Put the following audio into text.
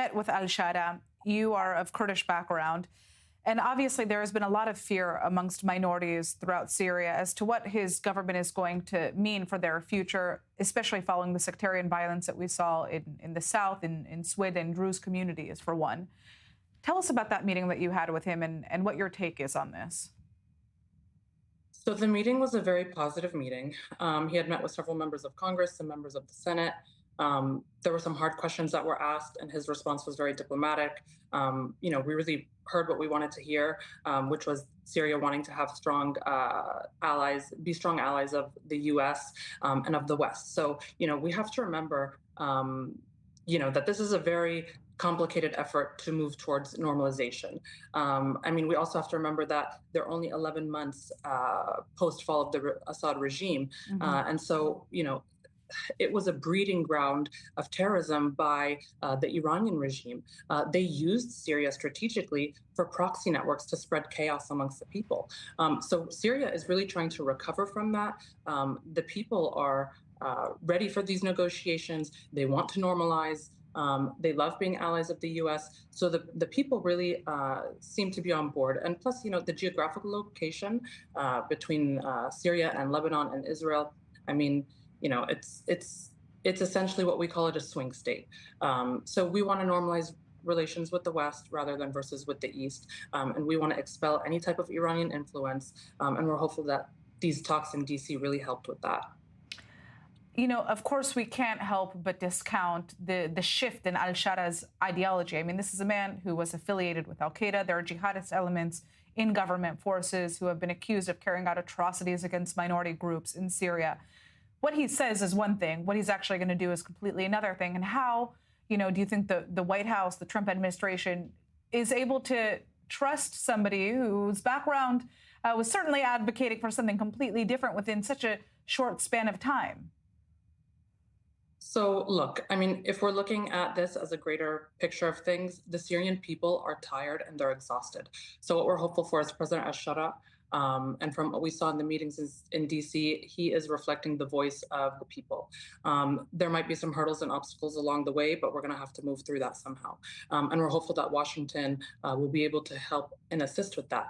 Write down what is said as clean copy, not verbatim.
met with al-Sharaa. You are of Kurdish background. And obviously, there has been a lot of fear amongst minorities throughout Syria as to what his government is going to mean for their future, especially following the sectarian violence that we saw in the south, in Swid and Druze communities, for one. Tell us about that meeting that you had with him and what your take is on this. So the meeting was a very positive meeting. He had met with several members of Congress and members of the Senate. There were some hard questions that were asked, and his response was very diplomatic. We really heard what we wanted to hear, which was Syria wanting to have strong allies, be strong allies of the U.S. And of the West. So, we have to remember, that this is a very complicated effort to move towards normalization. We also have to remember that there are only 11 months post-fall of the Assad regime. And so, it was a breeding ground of terrorism by the Iranian regime. They used Syria strategically for proxy networks to spread chaos amongst the people. So Syria is really trying to recover from that. The people are ready for these negotiations. They want to normalize. They love being allies of the U.S. So the people really seem to be on board. And plus, the geographical location between Syria and Lebanon and Israel, it's essentially what we call it a swing state. So we want to normalize relations with the West rather than versus with the East. And we want to expel any type of Iranian influence. And we're hopeful that these talks in D.C. really helped with that. Of course, we can't help but discount the shift in al-Sharaa's ideology. This is a man who was affiliated with al-Qaeda. There are jihadist elements in government forces who have been accused of carrying out atrocities against minority groups in Syria. What he says is one thing. What he's actually going to do is completely another thing. And how, do you think the White House, the Trump administration, is able to trust somebody whose background was certainly advocating for something completely different within such a short span of time? So look, if we're looking at this as a greater picture of things, the Syrian people are tired and they're exhausted. So what we're hopeful for is President al-Sharaa, and from what we saw in the meetings in D.C., he is reflecting the voice of the people. There might be some hurdles and obstacles along the way, but we're going to have to move through that somehow. And we're hopeful that Washington will be able to help and assist with that.